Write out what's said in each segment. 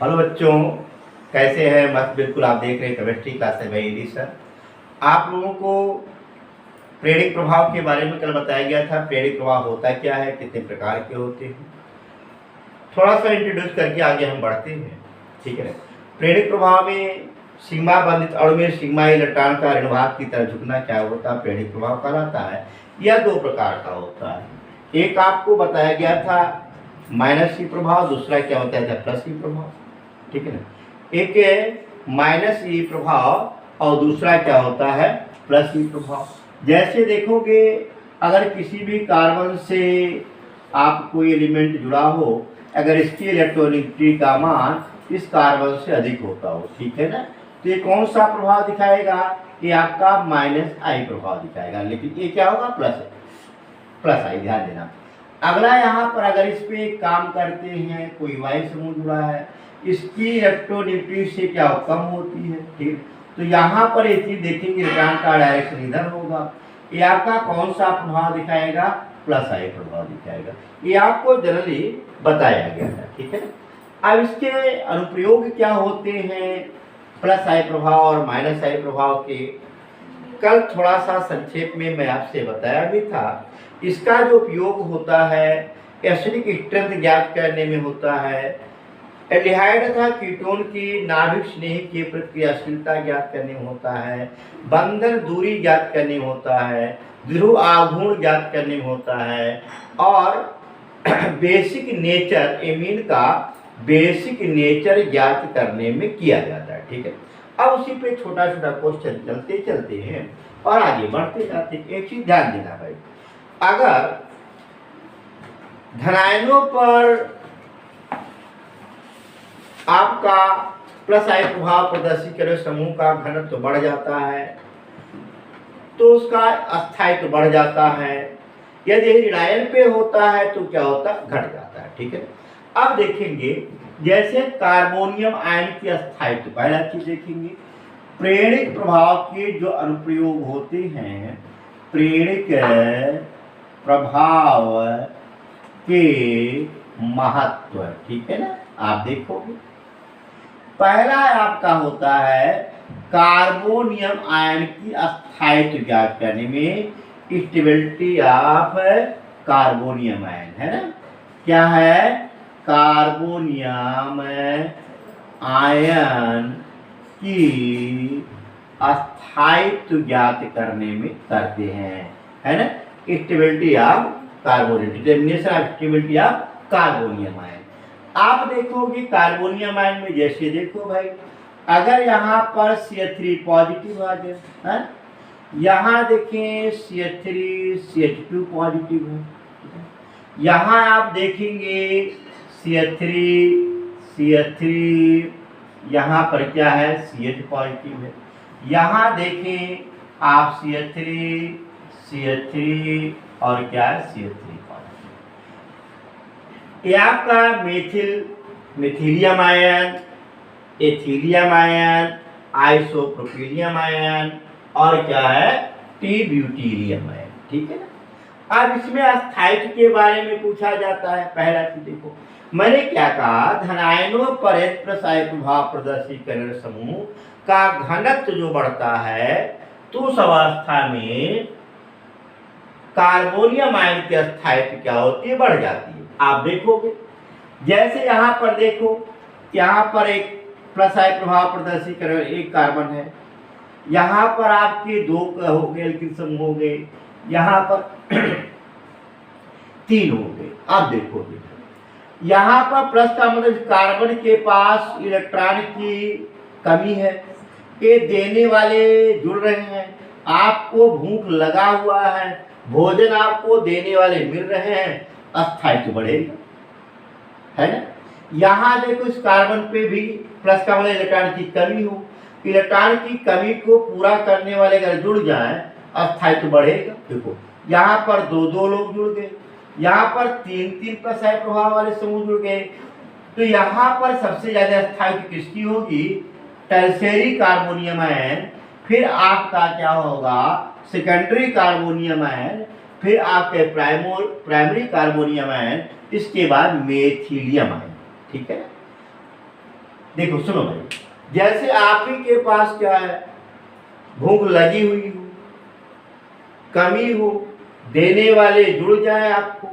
Hello बच्चों, कैसे हैं? मस्त बिल्कुल। आप देख रहे हैं केमिस्ट्री क्लास है भाई सर। आप लोगों को प्रेरक प्रभाव के बारे में कल बताया गया था। प्रेरक प्रभाव होता क्या है, कितने प्रकार के होते हैं, थोड़ा सा इंट्रोड्यूस करके आगे हम बढ़ते हैं। ठीक है। प्रेरक प्रभाव में सिग्मा बंधित अणु में सिग्मा इलेक्ट्रॉन का ऋण भाग की तरफ झुकना क्या होता है, प्रेरक प्रभाव कहलाता है। यह दो प्रकार का होता है। एक आपको बताया गया था माइनस ई प्रभाव, दूसरा क्या होता है प्लस ई प्रभाव। ठीक है ना। एक है माइनस ई प्रभाव और दूसरा क्या होता है प्लस ई प्रभाव। जैसे देखोगे, अगर किसी भी कार्बन से आप कोई एलिमेंट जुड़ा हो, अगर इसकी इलेक्ट्रॉनिसिटी का मान इस कार्बन से अधिक होता हो, ठीक है ना, तो ये कौन सा प्रभाव दिखाएगा? ये आपका माइनस आई प्रभाव दिखाएगा। लेकिन ये क्या होगा? प्लस आई। ध्यान देना। अगला यहाँ पर अगर इस पे काम करते हैं, कोई वायु समूह जुड़ा है, इसकी इलेक्ट्रोनेगेटिविटी से क्या कम होती है, ठीक। तो यहाँ पर एक चीज देखेंगे, इलेक्ट्रॉन का डायरेक्शन इधर होगा। ये आपका कौन सा प्रभाव दिखाएगा? प्लस आई प्रभाव दिखाएगा। ये आपको जनरली बताया गया है, ठीक है। अब इसके अनुप्रयोग क्या होते हैं प्लस आई प्रभाव और माइनस आई प्रभाव के? कल थोड़ा सा संक्षेप में मैं आपसे बताया भी था। इसका जो उपयोग होता है एसिडिक स्ट्रेंथ ज्ञात करने में होता है, एल्डिहाइड तथा कीटोन की नाभिक स्नेह की प्रतिक्रियाशीलता ज्ञात करने में होता है, बंधन दूरी ज्ञात करने में होता है, ध्रुव आघूर्ण ज्ञात करने में होता है, और बेसिक नेचर एमीन का बेसिक नेचर ज्ञात करने में किया जाता है। ठीक है। अब उसी पे छोटा छोटा क्वेश्चन चलते चलते हैं और आगे बढ़ते जाते हैं। एक चीज ध्यान देना भाई, अगर धनायनों पर आपका प्लस आई प्रभाव प्रदर्शित करे समूह का घनत्व तो बढ़ जाता है, तो उसका स्थायित्व बढ़ जाता है। यदि ऋणायन पे होता है तो क्या होता है? घट जाता है। ठीक है। अब देखेंगे, जैसे कार्बोनियम आयन की स्थायित्व, पहला चीज देखेंगे प्रेरक प्रभाव के जो अनुप्रयोग होते हैं, प्रेरक प्रभाव के महत्व, ठीक है ना। आप देखोगे, पहला आपका होता है कार्बोनियम आयन की स्थायित्व ज्ञात करने में, स्टेबिलिटी ऑफ कार्बोनियम आयन, है ना। क्या है? कार्बोनियम आयन की स्थायित्व ज्ञात करने में करते हैं, है ना। Stability of carbonium, determination of stability of carbonium ion. आप देखोगे कार्बोनियम आयन में, जैसे देखो भाई, अगर यहाँ पर CH3 पॉजिटिव आ गया है, यहाँ देखें CH3 CH2 पॉजिटिव है, यहाँ आप देखेंगे CH3 यहाँ पर क्या है? CH पॉजिटिव है। यहाँ देखें आप CH3 और क्या है? CH3 positive. ये आपका methylium ion, ethylium ion, isopropylium ion और क्या है? T butylium ion. ठीक है ना। अब इसमें स्थायित्व के बारे में पूछा जाता है। पहला चीज देखो, मैंने क्या कहा, धनायनों पर प्लस आई प्रभाव प्रदर्शित करने समूह का घनत्व जो बढ़ता है, तो उस अवस्था में कार्बोनियम आयन की स्थायित्व क्या होती है? बढ़ जाती है। आप देखोगे, जैसे यहाँ पर देखो, यहाँ पर एक प्लस आई प्रभाव प्रदर्शित कर एक कार्बन है, यहाँ पर आपके दो हो गए एल्किन समूह हो गए, यहाँ पर 3 हो गए। अब देखोगे, यहाँ पर प्लस का मतलब कार्बन के पास इलेक्ट्रॉन की कमी है, ये देने वाले जुड़ रहे हैं, आपको भूख लगा हुआ है, भोजन आपको देने वाले मिल रहे हैं, स्थायित्व बढ़ेगा, है ना। यहाँ देखो, इस कार्बन पे भी प्लस का मतलब इलेक्ट्रॉन की कमी हो, इलेक्ट्रॉन की कमी को पूरा करने वाले अगर जुड़ जाए, स्थायित्व बढ़ेगा। देखो, यहाँ पर 2 लोग जुड़ गए, यहाँ पर 3 प्लस आई प्रभाव वाले समूह जुड़ गए, तो यहाँ पर सबसे ज्यादा स्थायित्व किसकी होगी? टर्शियरी कार्बोनियम आयन, फिर आपका क्या होगा? सेकेंडरी कार्बोनियम आयन, फिर आपके प्राइमरी कार्बोनियम आयन, इसके बाद मेथिलियम आयन। ठीक है। देखो सुनो भाई, जैसे आप ही के पास क्या है, भूख लगी हुई हो, कमी हो, देने वाले जुड़ जाए आपको,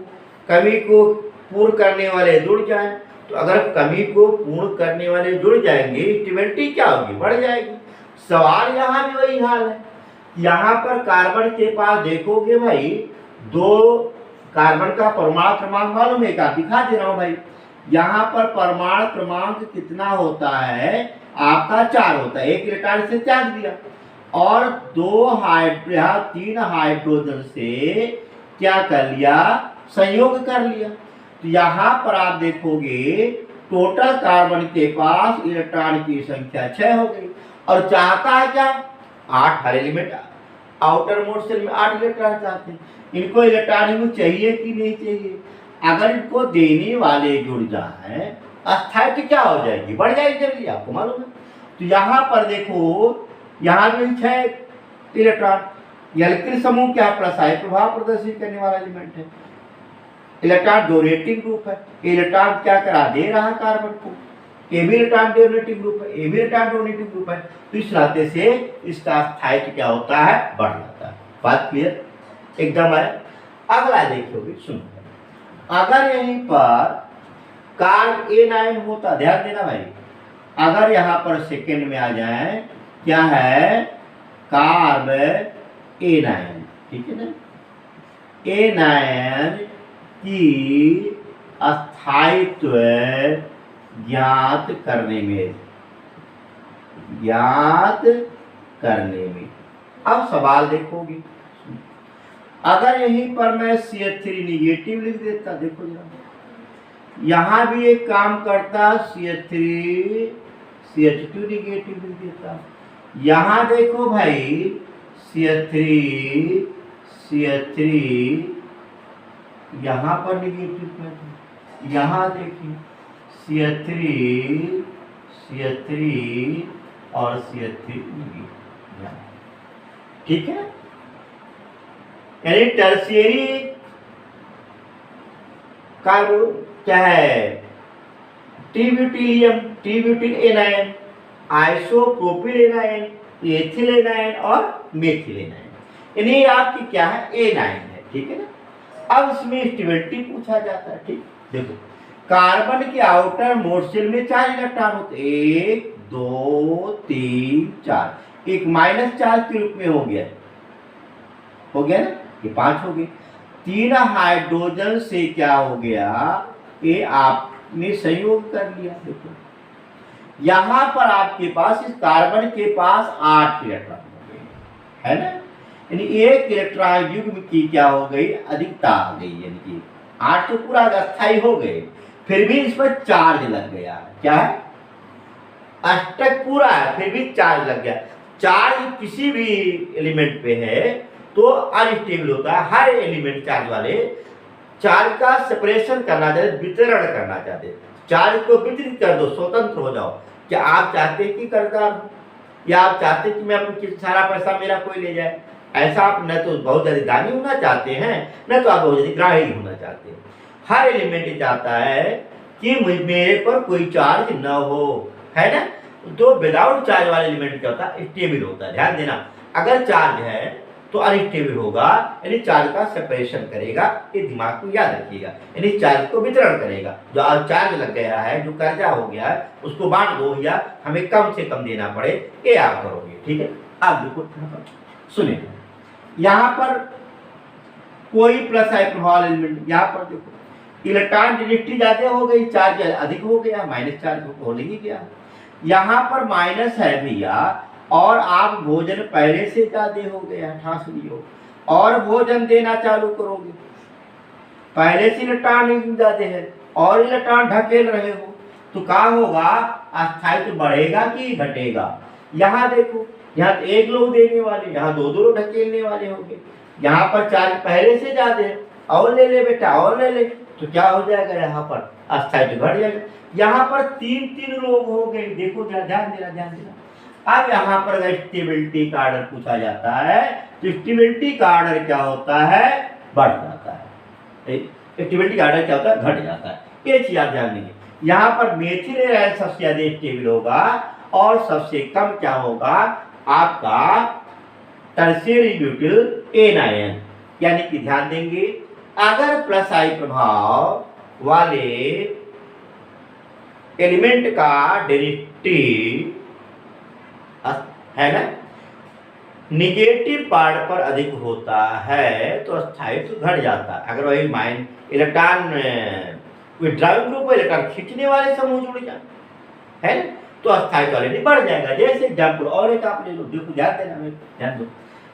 कमी को पूर्ण करने वाले जुड़ जाए। तो अगर कमी को पूर्ण करने वाले जुड़ जाएंगे, स्टेबिलिटी क्या होगी, बढ़ जाएगी। सवाल यहाँ भी वही हाल है। यहाँ पर कार्बन के पास देखोगे भाई, दो कार्बन का परमाणु क्रमांक मालूम है क्या, दिखा दे रहा हूं भाई। यहाँ पर परमाणु क्रमांक कितना होता है आपका, 4 होता है। एक इलेक्ट्रॉन से त्याग दिया और 3 हाइड्रोजन से क्या कर लिया, संयोग कर लिया। तो यहाँ पर आप देखोगे टोटल कार्बन के पास इलेक्ट्रॉन की संख्या 6 हो गई। और चाहता है क्या, 8 हर एलिमेंट आउटर मोड सेल में 8 इलेक्ट्रॉन चाहते हैं। इनको इलेक्ट्रॉन चाहिए कि नहीं चाहिए, अगर इनको देने वाले जुड़ जाए, अस्थायित्व क्या हो जाएगी, बढ़ जाएगी जल्दी, आपको मालूम है। तो यहाँ पर देखो, यहाँ भी 6 इलेक्ट्रॉन। एल्किल समूह क्या, प्लस आई प्रभाव प्रदर्शित करने वाला एलिमेंट है। इलेक्ट्रॉन डोनेटिंग ग्रुप है, इलेक्ट्रॉन क्या करा दे रहा है कार्बन को, ए भी इलेक्ट्रॉन डोनेटिंग ग्रुप है, ए भी इलेक्ट्रॉन डोनेटिंग ग्रुप है। तो इस नाते से इसका स्थायित्व क्या होता है, बढ़ जाता है। बात क्लियर एकदम है। अगला देखोगे, सुनो, अगर यहीं पर कार्ब A9 होता, ध्यान देना भाई, अगर यहाँ पर सेकेंड में आ जाए, क्या है, कार्ब A9, ठीक है ना, A9 की स्थायित्व ज्ञात करने में, अब सवाल देखोगे, अगर यहीं पर मैं CH3 निगेटिव लिख देता, देखो जरा, यहां भी एक काम करता, CH3 CH2 निगेटिव लिख देता। यहां देखो भाई, CH3 यहां पर निगेटिव कर दो, यहां देखिए CH3 और CH3 निगेटिव, ठीक है। यानी टर्शियरी कार्बन क्या है, T butylium, T butyl anion, isopropyl anion, ethyl anion और मेथिल एनायन। यानी आपकी क्या है, A9 है, ठीक है ना। अब इसमें स्टेबिलिटी पूछा जाता है, ठीक। देखो, कार्बन के आउटर मोड शेल में 4 इलेक्ट्रॉन होते, 1 2 3 4, एक माइनस चार्ज के रूप में हो गया ना, ये 5 हो गए। 3 हाइड्रोजन से क्या हो गया, ये आपने संयोग कर लिया। देखो यहां पर आपके पास, इस कार्बन के पास 8 इलेक्ट्रॉन हो गए, है ना। यानी एक इलेक्ट्रॉन युग्म की क्या हो गई, अधिकता आ गई, यानी कि 8 तो पूरा अस्थायी हो गए, फिर भी इस पर चार्ज लग गया। क्या है, अष्टक पूरा है, फिर भी चार्ज लग गया। चार्ज किसी भी एलिमेंट पे है तो अनस्टेबल होता है। हर एलिमेंट चार्ज वाले चार्ज का सेपरेशन करना चाहते, वितरण करना चाहते, चार्ज को वितरित कर दो, स्वतंत्र हो जाओ। क्या आप चाहते हैं कि कर्जदार, या आप चाहते हैं कि मैं अपनी सारा पैसा मेरा कोई ले जाए? ऐसा आप न तो बहुत ज्यादा दानी होना चाहते हैं, न तो आप बहुत ज्यादा ग्राही होना चाहते हैं। हर एलिमेंट चाहता है कि मेरे पर कोई चार्ज न हो, है ना। तो विदाउट चार्ज वाला एलिमेंट क्या होता है, स्टेबल होता है। ध्यान देना, अगर चार्ज है तो अनस्टेबल होगा, यानी चार्ज का सेपरेशन करेगा, ये दिमाग को याद रखिएगा। यानी चार्ज को वितरण करेगा। जो चार्ज लग गया है, जो कर्जा हो गया है, उसको बांट दो या हमें कम से कम देना पड़े, ये आप करोगे, ठीक है। आप देखो सुनिए, यहाँ पर कोई प्लस आई प्रभाव एलिमेंट, यहाँ पर देखो इलेक्ट्रॉन डेंसिटी ज्यादा हो गई, चार्ज अधिक हो गया, माइनस चार्ज हो नहीं गया। यहाँ पर माइनस है भैया, और आप भोजन पहले से ज्यादा हो गया, ठास लियो और भोजन देना चालू करोगे। पहले से इलेक्ट्रॉन ज्यादा है और इलेक्ट्रॉन ढकेल रहे हो, तो क्या होगा, अस्थायित्व बढ़ेगा कि घटेगा। यहाँ देखो, यहाँ एक लोग देने वाले, यहाँ दो लोग ढकेलने वाले हो गए। यहाँ पर चार्ज पहले से ज्यादा है, और ले ले बेटा, और ले ले, तो क्या हो जाएगा, यहाँ पर अस्थायित्व घट जाएगा। यहाँ पर 3 लोग हो गए, देखो ध्यान देना। अब यहाँ पर अगर स्टेबिलिटी का ऑर्डर पूछा जाता है, तो स्टेबिलिटी का ऑर्डर क्या होता है, बढ़ जाता है। स्टेबिलिटी का ऑर्डर क्या होता है, घट जाता है। ये चीज आप ध्यान देंगे। यहाँ पर मेथिल एराइल सबसे ज्यादा स्टेबल होगा और सबसे कम क्या होगा आपका टर्शियरी ब्यूटिल एनायन। यानी कि ध्यान देंगे, अगर प्लस आई प्रभाव वाले एलिमेंट का डेरिवेटिव है ना निगेटिव पार्ट पर अधिक होता है तो स्थायित्व घट जाता है। अगर वही माइन इलेक्ट्रॉन विड्रॉइंग ग्रुप में इलेक्ट्रॉन खींचने वाले समूह जुड़ जाए है ना तो स्थायित्व ऑलरेडी बढ़ जाएगा। जैसे एग्जाम्पल और एक आप ले लो, देखो ध्यान देना, ध्यान दो।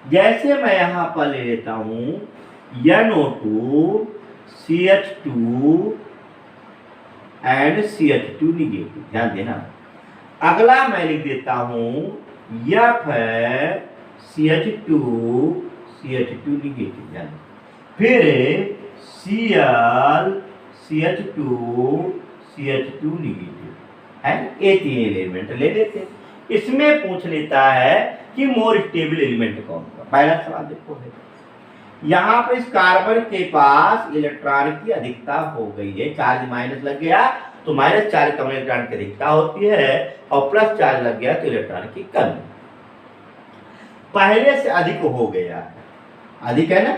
जैसे मैं यहाँ पर ले लेता हूँ NO2 CH2 and CH2 negative, ध्यान देना। अगला मैं लिख देता हूँ F है CH2 निगेटिव, ध्यान। फिर Cl CH2 निगेटिव है, ये तीन एलिमेंट ले लेते हैं। इसमें पूछ लेता है कि मोर स्टेबल एलिमेंट कौन सा। पहला सवाल देखो है, यहाँ पर इस कार्बन के पास इलेक्ट्रॉन की अधिकता हो गई है, चार्ज माइनस लग गया तो माइनस चार्ज कम इलेक्ट्रॉन की अधिकता होती है और प्लस चार्ज लग गया तो इलेक्ट्रॉन की कमी। पहले से अधिक हो गया, अधिक है ना।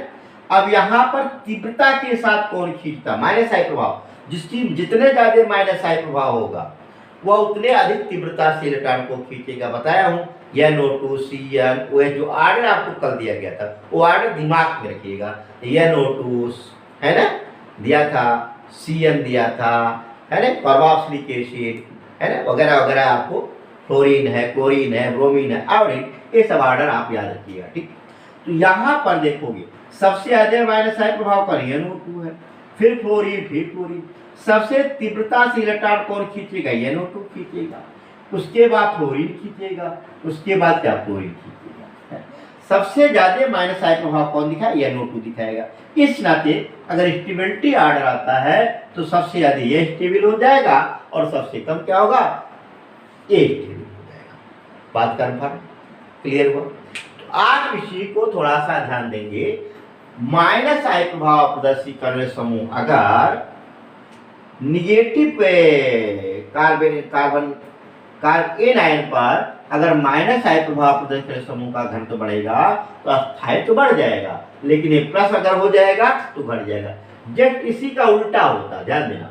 अब यहाँ पर तीव्रता के साथ कौन खींचता, माइनस आई प्रभाव। जिसकी जितने ज्यादा माइनस आई प्रभाव होगा वह उतने अधिक तीव्रता से इलेक्ट्रॉन को खींचेगा। बताया हूँ NO2 CN, वह जो आर्डर आपको कल दिया गया था वो आर्डर दिमाग में रखिएगा। NO2 है ना दिया था, CN दिया था है ना, कार्बोक्सिलिक एसिड है ना, वगैरह वगैरह आपको फ्लोरीन है, क्लोरीन है, ब्रोमीन है, आयोडीन, ये सब आर्डर आप याद रखिएगा। ठीक, तो यहाँ पर देखोगे सबसे ज्यादा माइनस आई प्रभाव का NO2 है, फिर फ्लोरीन, फिर क्लोरीन। सबसे तीव्रता से इलेक्ट्रॉन कौन खींचेगा, NO2 खींचेगा, उसके बाद फ्लोरीन खींचेगा, उसके बाद क्या फ्लोरीन खींचेगा। सबसे ज्यादा माइनस आई प्रभाव कौन दिखाएगा, NO2 दिखाएगा। इस नाते अगर स्टेबिलिटी आर्डर आता है तो सबसे ज्यादा ये स्टेबल हो जाएगा और सबसे कम क्या होगा, ये स्टेबल हो जाएगा। बात कंफर्म क्लियर हुआ। तो आप इसी को थोड़ा सा ध्यान देंगे। माइनस आई प्रभाव प्रदर्शित करने समूह अगर निगेटिव कार्बन एनायन पर अगर माइनस आई प्रभाव प्रदर्शित करने समूह का घनत्व बढ़ेगा तो स्थायित्व बढ़ जाएगा, लेकिन एक प्लस अगर हो जाएगा तो घट जाएगा। जस्ट इसी का उल्टा होता, ध्यान देना।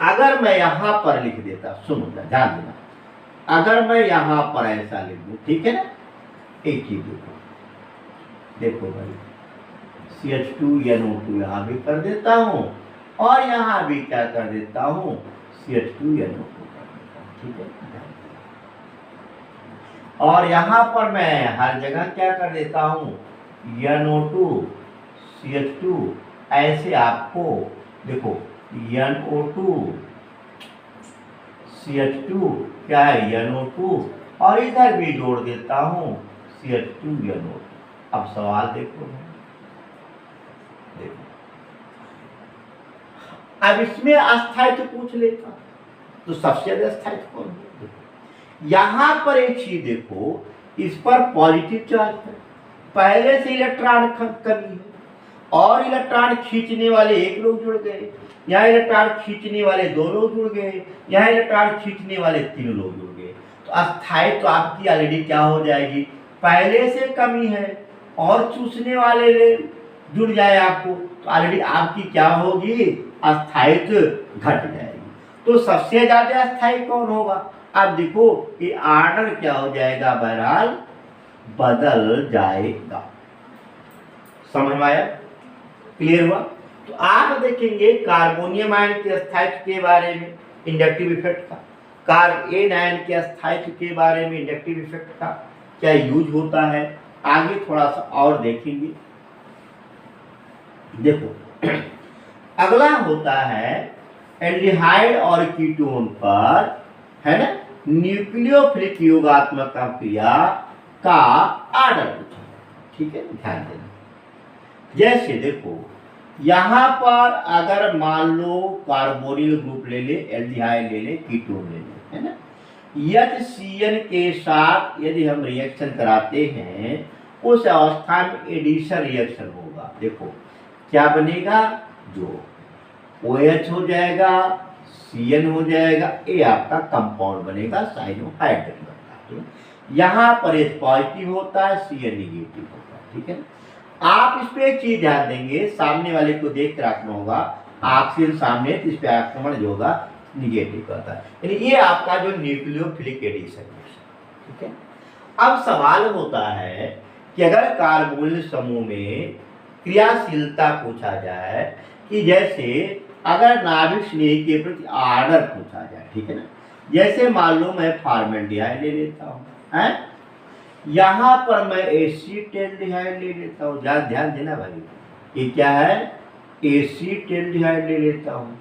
अगर मैं यहाँ पर लिख देता, सुनो ध्यान देना, अगर मैं यहाँ पर ऐसा लिख दूं, ठीक है ना, एक चीज देखो भाई, CH2 NO2 यहाँ भी कर देता हूँ और यहाँ भी क्या कर देता हूँ, CH2 NO2 कर देता हूँ, ठीक है। और यहाँ पर मैं हर जगह क्या कर देता हूँ, NO2 CH2, ऐसे आपको देखो NO2 CH2 क्या है, NO2, और इधर भी जोड़ देता हूँ CH2 NO2। अब सवाल देखो, अब इसमें अस्थायित्व पूछ लेता तो सबसे ज्यादा अस्थायित्व कौन है। यहां पर एक चीज देखो, इस पर पॉजिटिव चार्ज है, पहले से इलेक्ट्रॉन कमी है और इलेक्ट्रॉन खींचने वाले एक लोग जुड़ गए, यहाँ इलेक्ट्रॉन खींचने वाले दो लोग जुड़ गए, यहाँ इलेक्ट्रॉन खींचने वाले तीन लोग जुड़ गए। तो अस्थायित्व आपकी ऑलरेडी क्या हो जाएगी, पहले से कमी है और चूसने वाले जुड़ जाए आपको तो ऑलरेडी आपकी क्या होगी, अस्थायित्व घट जाएगी। तो सबसे ज्यादा अस्थायी कौन होगा, अब देखो ये आर्डर क्या हो जाएगा, बहरहाल बदल जाएगा। समझ में आया, क्लियर हुआ। तो आप देखेंगे कार्बोनियम आयन के अस्थायित्व के बारे में, इंडक्टिव इफेक्ट का, कार्बन आयन के अस्थायित्व के बारे में इंडक्टिव इफेक्ट का क्या यूज होता है, आगे थोड़ा सा और देखेंगे। देखो अगला होता है एल्डिहाइड और कीटोन पर, है ना, न्यूक्लियोफिलिक योगात्मक क्रिया का आर्डर पूछा, ठीक है, ध्यान देना। जैसे देखो यहाँ पर अगर मान लो कार्बोनिल ग्रुप ले ले, एल्डिहाइड ले ले, कीटोन ले ले, है ना, यदि CN के साथ यदि हम रिएक्शन कराते हैं उस अवस्था में एडिशन रिएक्शन होगा। देखो क्या बनेगा, जो OH हो जाएगा, CN हो जाएगा, ये आपका कंपाउंड बनेगा, साइनोहाइड्रिन बनता है। यहाँ पर H पॉजिटिव होता है, CN निगेटिव होता है, ठीक है। आप इस पे एक चीज ध्यान देंगे, सामने वाले को देख कर रखना होगा, ऑक्सीजन सामने तो इस पे आक्रमण जो होगा निगेटिव करता है, यानी ये आपका जो न्यूक्लियोफिलिक एडिशन है, ठीक है। अब सवाल होता है कि अगर कार्बोनिल समूह में क्रियाशीलता पूछा जाए कि जैसे अगर नाभिक स्नेह के प्रति आर्डर पूछा जाए, ठीक है ना, जैसे मान लो मैं फॉर्मेल्डिहाइड ले लेता हूँ, हैं, यहाँ पर मैं एसीटेल्डिहाइड ले लेता हूँ, ध्यान देना भाई, ये क्या है, एसीटेल्डिहाइड ले लेता हूँ,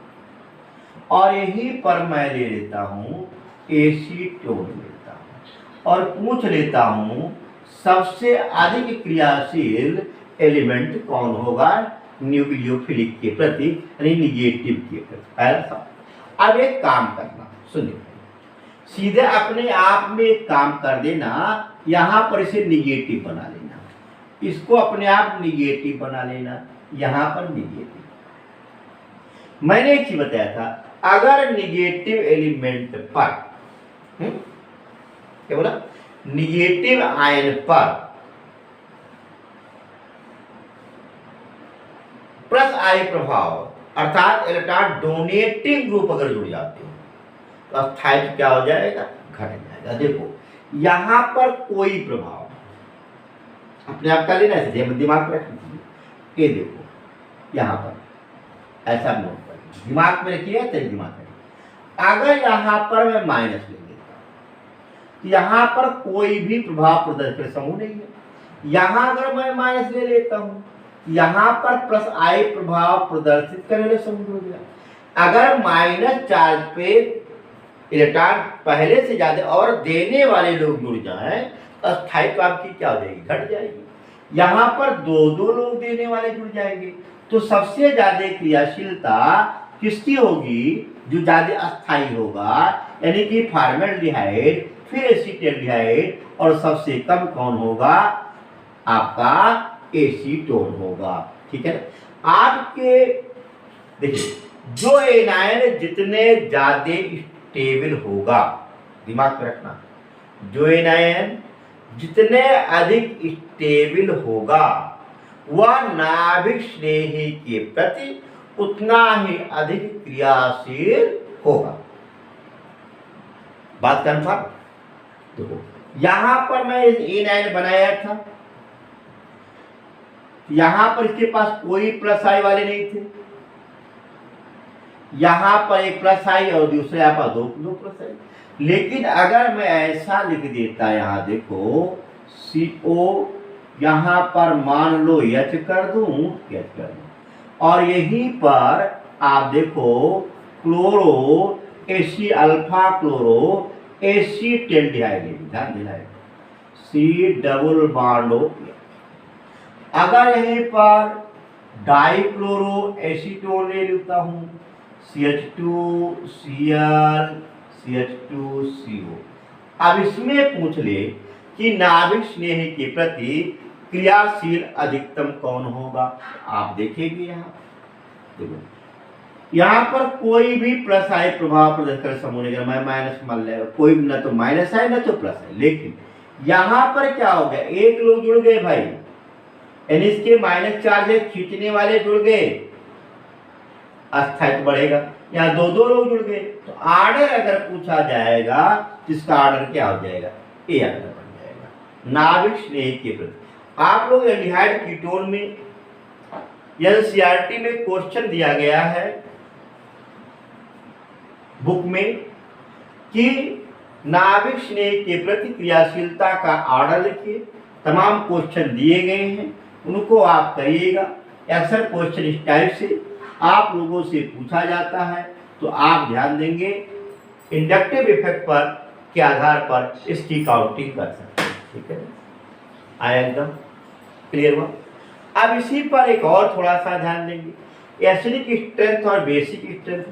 और यहीं पर मैं ले लेता हूँ एसीटोन लेता हूँ, और पूछ लेता हूँ सबसे अधिक क्रियाशील एलिमेंट कौन होगा न्यूक्लियोफिलिक के प्रति, यानी निगेटिव के प्रति, पहला सवाल। अब एक काम करना, सुनिए, सीधे अपने आप में एक काम कर देना, यहाँ पर इसे निगेटिव बना लेना, इसको अपने आप निगेटिव बना लेना, यहाँ पर निगेटिव। मैंने एक चीज बताया था, अगर निगेटिव एलिमेंट पर क्या बोला, निगेटिव आयन पर प्लस आई प्रभाव अर्थात इलेक्ट्रॉन डोनेटिंग ग्रुप अगर जुड़ जाते हो तो अस्थायित्व क्या हो जाएगा, घट जाएगा। देखो यहां पर कोई प्रभाव अपने आप का लेना है, दिमाग में रखिए, ये देखो यहां पर ऐसा नोट करिए, दिमाग में रखिए, तेरे दिमाग में। अगर यहां पर मैं माइनस ले लेता हूं तो यहां पर कोई भी प्रभाव प्रदर्शित समूह नहीं है। यहां अगर मैं माइनस ले लेता हूं, यहां पर प्लस आई प्रभाव प्रदर्शित करने वाले समूह हो गया। अगर माइनस चार्ज पे इलेक्ट्रॉन पहले से ज्यादा और देने वाले लोग जुड़ जाएं तो स्थायित्व आपकी क्या हो जाएगी, घट जाएगी। यहां पर दो दो लोग देने वाले जुड़ जाएंगे तो सबसे ज्यादा क्रियाशीलता किसकी होगी, जो ज्यादा अस्थायी होगा, यानी कि फॉर्मेल्डिहाइड, फिर एसीटेल्डिहाइड, और सबसे कम कौन होगा, आपका एसीटोन होगा, ठीक है ना। आपके देखिए जो एनायन जितने ज्यादा स्टेबल होगा, दिमाग में रखना, जो एनायन जितने अधिक स्टेबल होगा वह नाभिक स्नेही के प्रति उतना ही अधिक क्रियाशील होगा। बात कन्फर्म। देखो यहां पर मैं एनायन बनाया था, यहां पर इसके पास कोई प्लस आई वाले नहीं थे, यहां पर एक प्लस आई और दूसरे यहाँ पर दो प्लस आई। लेकिन अगर मैं ऐसा लिख देता, यहां देखो CO, यहां पर मान लो H कर दूं, और यहीं पर आप देखो chloro AC alpha chloro acetaldehyde, ध्यान देना है, C डबल बॉन्ड हो। अगर यहीं पर डाइक्लोरो एसीटोन ले लेता हूं, CH2 Cl CH2 CO। अब इसमें पूछ ले कि नाभिक स्नेह के प्रति क्रियाशील अधिकतम कौन होगा, आप देखेंगे यहाँ देखो, यहाँ पर कोई भी प्लस आई प्रभाव प्रदर्शित कर समूह नहीं, मैं माइनस मान ले, कोई ना तो माइनस है ना तो प्लस है। लेकिन यहाँ पर क्या हो गया, एक लोग जुड़ गए भाई, यानी इसके माइनस चार्ज खींचने वाले जुड़ गए, अस्थायित्व बढ़ेगा। यहाँ दो दो लोग जुड़ गए तो आर्डर अगर पूछा जाएगा तो इसका आर्डर क्या हो जाएगा, ए आर्डर बन जाएगा नाभिक स्नेह के प्रति। आप लोग एल्डिहाइड कीटोन में एनसीईआरटी में क्वेश्चन दिया गया है बुक में कि नाभिक स्नेह के प्रति क्रियाशीलता का आर्डर लिखिए। तमाम क्वेश्चन दिए गए हैं, उनको आप करिएगा। अक्सर क्वेश्चन इस टाइप से आप लोगों से पूछा जाता है, तो आप ध्यान देंगे इंडक्टिव इफेक्ट पर के आधार पर इसकी काउंटिंग कर सकते हैं, ठीक है। आया एकदम क्लियर हुआ। अब इसी पर एक और थोड़ा सा ध्यान देंगे, एसिडिक स्ट्रेंथ और बेसिक स्ट्रेंथ।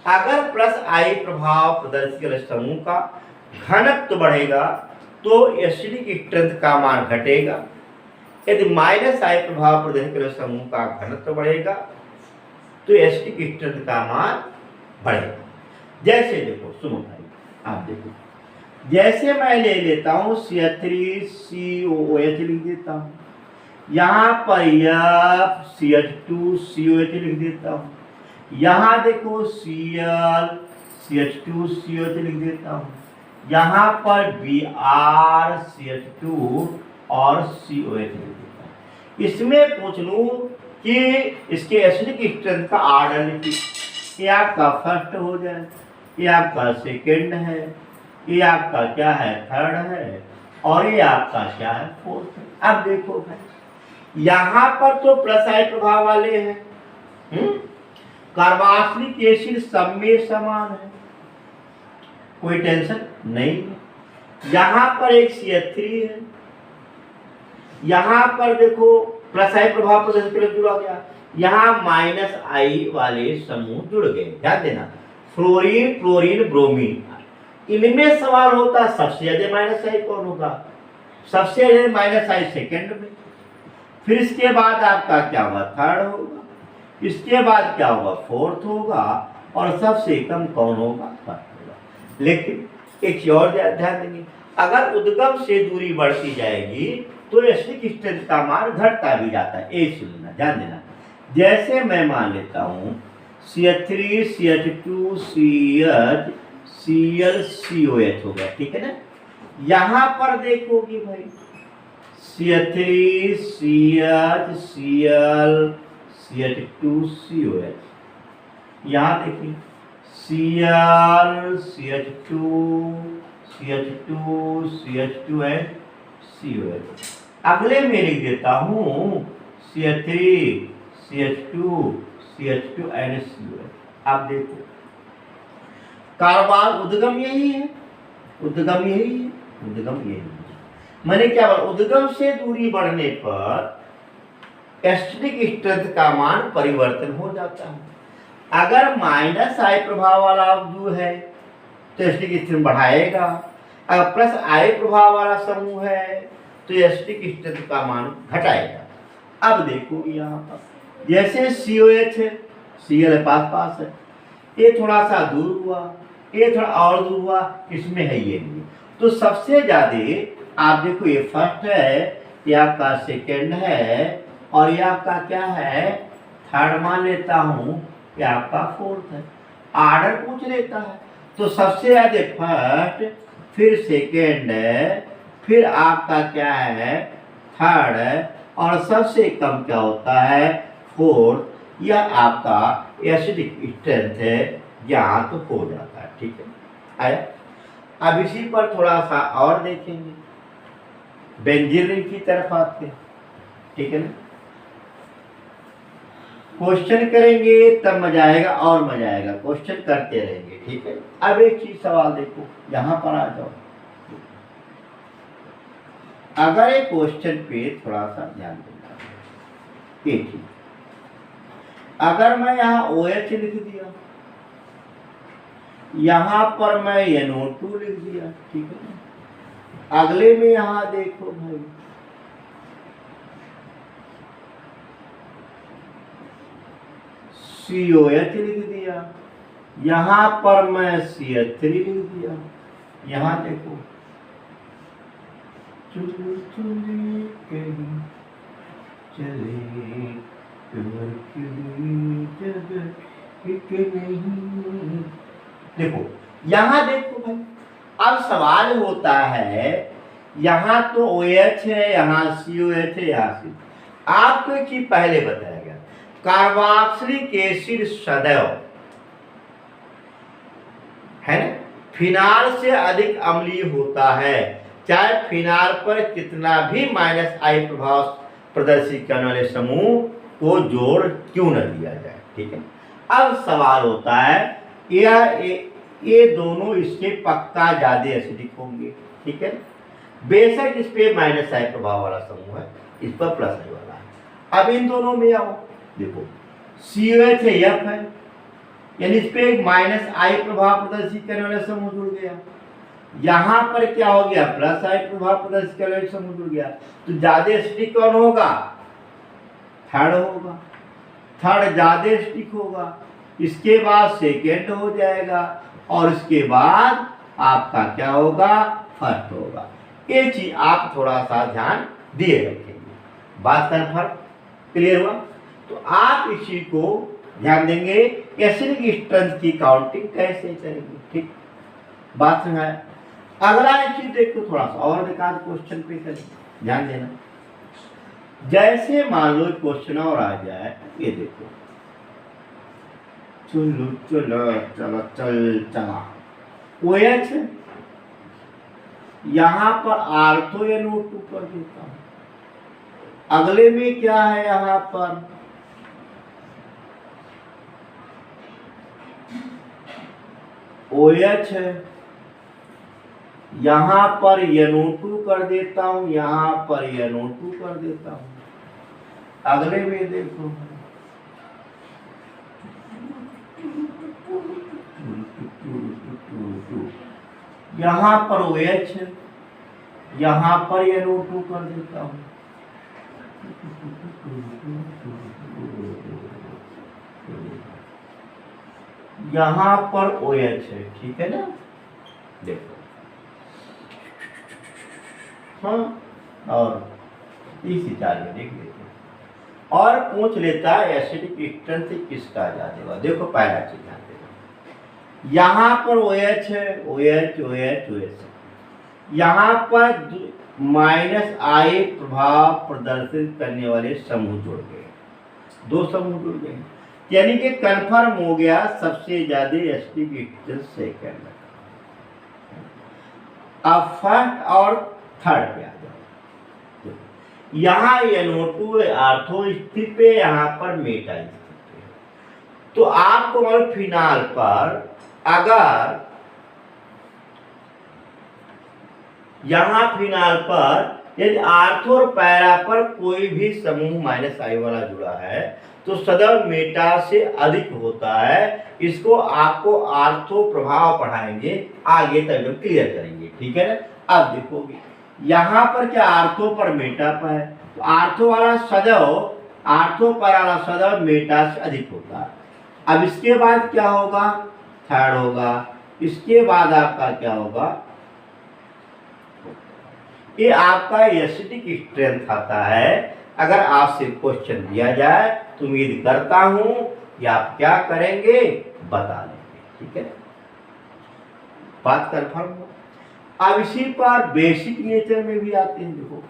अगर प्लस आई प्रभाव प्रदर्शित समूह का घनत्व बढ़ेगा तो एसिडिक स्ट्रेंथ का मान घटेगा, यदि माइनस आई प्रभाव प्रदर्शित समूह का घनत्व बढ़ेगा तो एसिडिक स्ट्रेंथ का मान बढ़ेगा। जैसे देखो सुनो भाई, आप देखो, जैसे मैं ले लेता हूँ CH3COOH लिख देता हूँ, यहाँ पर FCH2COH लिख देता हूँ, यहाँ देखो ClCH2COH लिख देता हूँ, यहाँ पर BrCH2 और COH लिख देता हूँ। इसमें पूछ लूँ कि इसके एसिडिक स्ट्रेंथ का ऑर्डर लिखिए, ये आपका फर्स्ट हो जाए, ये आपका सेकेंड है, ये आपका क्या है थर्ड है, और ये आपका क्या है फोर्थ है। अब देखो भाई, यहाँ पर तो प्लस आई प्रभाव वाले हैं, कार्बोक्सिलिक एसिड सब में समान है, कोई टेंशन नहीं है। यहाँ पर एक CH3 है, यहाँ पर देखो प्लस आई प्रभाव प्रदर्शन के लिए जुड़ा गया, यहाँ माइनस आई वाले समूह जुड़ गए। ध्यान देना, फ्लोरीन क्लोरीन ब्रोमीन, इनमें सवाल होता सबसे ज्यादा माइनस आई कौन होगा, सबसे ज्यादा माइनस आई सेकेंड में, फिर इसके बाद आपका क्या होगा थर्ड होगा, इसके बाद क्या होगा फोर्थ होगा, और सबसे कम कौन होगा फर्स्ट होगा। लेकिन एक और ध्यान देंगे, अगर उद्गम से दूरी बढ़ती जाएगी तो एसिडिक स्ट्रेंथ का मान घटता भी जाता है, एक सुनना ध्यान देना। जैसे मैं मान लेता हूँ CH3 CH2 CH Cl COH हो गया, ठीक है ना। यहाँ पर देखोगे भाई CH3 CH Cl CH2 COH, यहाँ देखिए Cl CH2 CH2 and COH। अगले में लिख देता हूँ CH3 CH2 एंड COH। आप देखो कार्बन उद्गम यही है, उद्गम यही है, उद्गम यही है। मैंने क्या बोला, उद्गम से दूरी बढ़ने पर एसिडिक स्ट्रेंथ का मान परिवर्तन हो जाता है। अगर माइनस आई प्रभाव वाला जो है तो एसिडिक स्ट्रेंथ बढ़ाएगा, अगर प्लस आई प्रभाव वाला समूह है तो एसिडिक स्ट्रेंथ का मान घटाएगा। अब देखो यहाँ पर जैसे COH है, Cl पास है, ये थोड़ा सा दूर हुआ, ये थोड़ा और दूर हुआ, इसमें है ये नहीं। तो सबसे ज्यादा आप देखो ये फर्स्ट है, ये आपका सेकेंड है, और ये आपका क्या है थर्ड मान लेता हूँ, ये आपका फोर्थ है। ऑर्डर पूछ लेता है तो सबसे ज्यादा फर्स्ट, फिर सेकेंड, फिर आपका क्या है थर्ड, और सबसे कम क्या होता है फोर्थ। यह आपका एसिडिक स्ट्रेंथ है, यहाँ तो हो जाता है, ठीक है आया। अब इसी पर थोड़ा सा और देखेंगे, बेंजीन रिंग की तरफ आते हैं, ठीक है ना। क्वेश्चन करेंगे तब मजा आएगा, और मजा आएगा, क्वेश्चन करते रहेंगे, ठीक है। अब एक चीज सवाल देखो, यहाँ पर आ जाओ, अगर एक क्वेश्चन पे थोड़ा सा ध्यान देना, एक चीज, अगर मैं यहाँ OH लिख दिया, यहाँ पर मैं NO2 लिख दिया, ठीक है। अगले में यहाँ देखो भाई COH लिख दिया, यहाँ पर मैं CH3 लिख दिया, यहाँ देखो चले कहीं चले नहीं। देखो यहाँ देखो भाई, अब सवाल होता है यहाँ तो OH है, यहाँ COH है, यहाँ C। आपको एक चीज पहले बताया गया, कार्बोक्सिलिक एसिड सदैव है ना फिनाल से अधिक अम्लीय होता है, चाहे फिनाल पर कितना भी माइनस आई प्रभाव प्रदर्शित करने वाले समूह को जोड़ क्यों न दिया जाए, ठीक है। अब सवाल होता है ये दोनों इसके पक्का ज्यादा एसिडिक होंगे, ठीक है। बेशक इस पे माइनस आई प्रभाव वाला समूह है, इस पर प्लस आई वाला है। अब इन दोनों में आओ, देखो COH है F है, यानी इस पे एक माइनस आई प्रभाव प्रदर्शित करने वाला समूह जुड़ गया, यहाँ पर क्या हो गया प्लस आई प्रभाव प्रदर्शित करने वाला समूह जुड़ गया, तो ज्यादा एसिडिक कौन होगा थर्ड होगा, थर्ड ज्यादा एसिडिक होगा, इसके बाद सेकेंड हो जाएगा, और उसके बाद आपका क्या होगा, फर्स्ट होगा। ये चीज आप थोड़ा सा ध्यान दिए रखेंगे। बात कन्फर्म, क्लियर हुआ? तो आप इसी को ध्यान देंगे, एसिडिक स्ट्रेंथ की काउंटिंग कैसे करेंगे। ठीक, बात समझाया। अगला एक चीज देखो, थोड़ा सा और एक आध क्वेश्चन पे करें, ध्यान देना। जैसे मान लो क्वेश्चन और आ जाए, ये देखो, चलो चलो चलो चल चला, OH यहां पर आर्थो NO2 कर देता हूं। अगले में क्या है, यहां पर OH है, यहां पर NO2 कर देता हूं, यहां पर NO2 कर देता हूं। अगले में देखो, यहां पर OH है, यहां पर NO2 कर देता हूं। यहां पर OH है, ठीक है ना। देखो, हाँ, और इसी चार में देख लेते हैं। और पूछ लेता है एसिडिक स्ट्रेंथ किसका ज्यादा होगा। देखो पहला चीज ध्यान देना, यहां पर OH है, OH OH OH, यहां पर -I प्रभाव प्रदर्शित करने वाले समूह जुड़ गए, दो समूह जुड़ गए, यानी कि कंफर्म हो गया सबसे ज्यादा एसिडिक स्ट्रेंथ सेकंड। अब फर्स्ट और थर्ड पे आ जाओ। यहाँ NO2 आर्थो स्थिति पे, यहाँ पर मेटा स्थिति पे। तो आपको फिनाल पर अगर यहाँ फिनाल पर यदि आर्थो और पैरा पर कोई भी समूह -I वाला जुड़ा है तो सदैव मेटा से अधिक होता है। इसको आपको आर्थो प्रभाव पढ़ाएंगे आगे तक जो क्लियर करेंगे, ठीक है ना। अब देखोगे यहाँ पर क्या आर्थो पर मेटा पर है, तो आर्थो वाला सदैव, आर्थो पर वाला सदैव मेटा से अधिक होता है। अब इसके बाद क्या होगा, थर्ड होगा। इसके बाद आपका क्या होगा, ये आपका एसिडिक स्ट्रेंथ आता है। अगर आपसे क्वेश्चन दिया जाए तो उम्मीद करता हूं कि आप क्या करेंगे, बता देंगे, ठीक है। बात कंफर्म हो। अब इसी पर बेसिक नेचर में भी आते हैं। देखो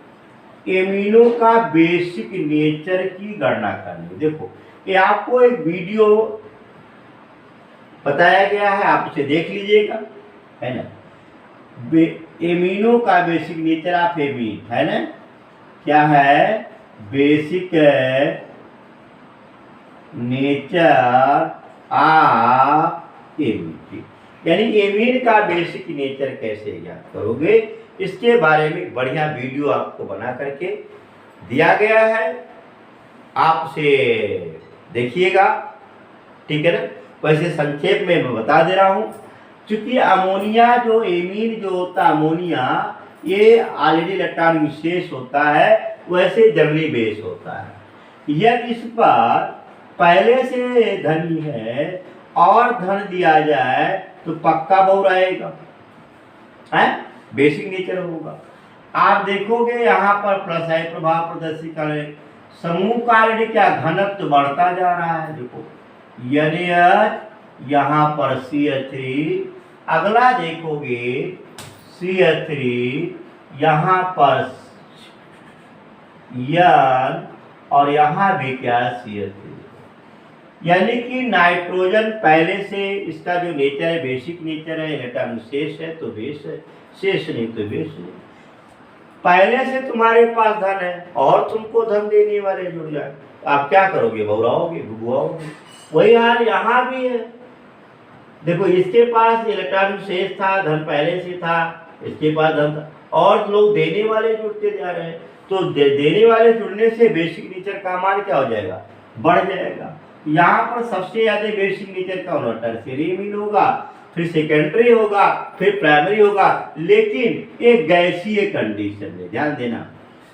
एमिनो का बेसिक नेचर की गणना करनी। देखो ये आपको एक वीडियो बताया गया है, आप उसे देख लीजिएगा, है ना। एमिनो का बेसिक नेचर ऑफ एमीन, है ना, क्या है, बेसिक नेचर ऑफ एमीन। यानी एमीन का बेसिक नेचर कैसे ज्ञात करोगे, इसके बारे में बढ़िया वीडियो आपको बना करके दिया गया है, आप उसे देखिएगा, ठीक है ना। वैसे संक्षेप में मैं बता दे रहा हूं, क्योंकि अमोनिया जो एमीन जो होता है, अमोनिया ये ऑलरेडी इलेक्ट्रॉन विशेष होता है, वैसे जंगली बेस होता है। यदि इस पर पहले से धन है और धन दिया जाए तो पक्का बहु रहेगा, है, बेसिक नेचर होगा। आप देखोगे यहाँ पर प्लस I प्रभाव प्रदर्शित करें, समूह का ऑलरेडी क्या घनत्व बढ़ता जा रहा है। देखो NH, यहाँ पर CH3, अगला देखोगे CH3, यहाँ पर N, और यहाँ भी क्या CH3। यानी कि नाइट्रोजन पहले से इसका जो नेचर है, बेसिक नेचर है, इलेक्ट्रॉन शेष है तो बेस है, शेष नहीं तो बेस नहीं। पहले से तुम्हारे पास धन है और तुमको धन देने वाले जुड़ जाए, आप क्या करोगे, बहुराओगे, भुगवाओगे। वही हाल यहाँ भी है। देखो इसके पास इलेक्ट्रॉन शेष था, धन पहले से था, इसके पास धन था, और लोग देने वाले जुड़ते जा रहे हैं। तो देने वाले जुड़ने से बेसिक नेचर का मान क्या हो जाएगा, बढ़ जाएगा। यहाँ पर सबसे ज्यादा बेसिक नेचर का होगा टर्शियरी एमीन होगा, फिर सेकेंडरी होगा, फिर प्राइमरी होगा, लेकिन एक गैसीय कंडीशन में ध्यान देना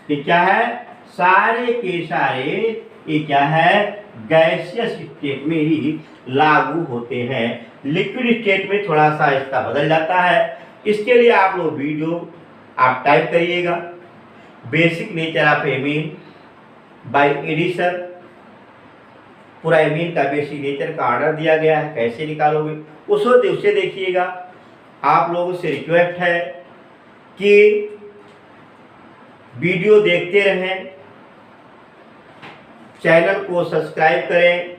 कि क्या है, सारे के सारे ये क्या है, गैसियस स्टेट में ही लागू होते हैं। लिक्विड स्टेट में थोड़ा सा इसका बदल जाता है। इसके लिए आप लोग वीडियो आप टाइप करिएगा, basic nature of amine by Edison. पूरा एमीन का बेसिक नेचर का ऑर्डर दिया गया है, कैसे निकालोगे उसे देखिएगा। आप लोगों से रिक्वेस्ट है कि वीडियो देखते रहें, चैनल को सब्सक्राइब करें,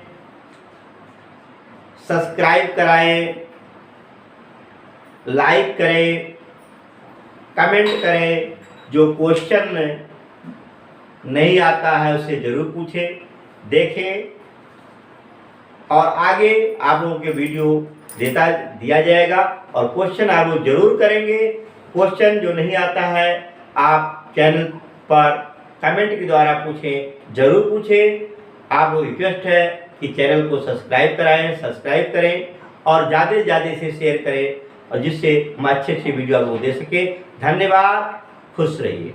सब्सक्राइब कराएं, लाइक करें, कमेंट करें। जो क्वेश्चन नहीं आता है उसे ज़रूर पूछें, देखें, और आगे आप लोगों के वीडियो दिया जाएगा और क्वेश्चन आप लोग जरूर करेंगे। क्वेश्चन जो नहीं आता है आप चैनल पर कमेंट के द्वारा पूछें, जरूर पूछें। आप लोग रिक्वेस्ट है कि चैनल को सब्सक्राइब सब्सक्राइब करें और ज़्यादा से ज़्यादा से शेयर करें, और जिससे हम अच्छे वीडियो आपको दे सके। धन्यवाद, खुश रहिए।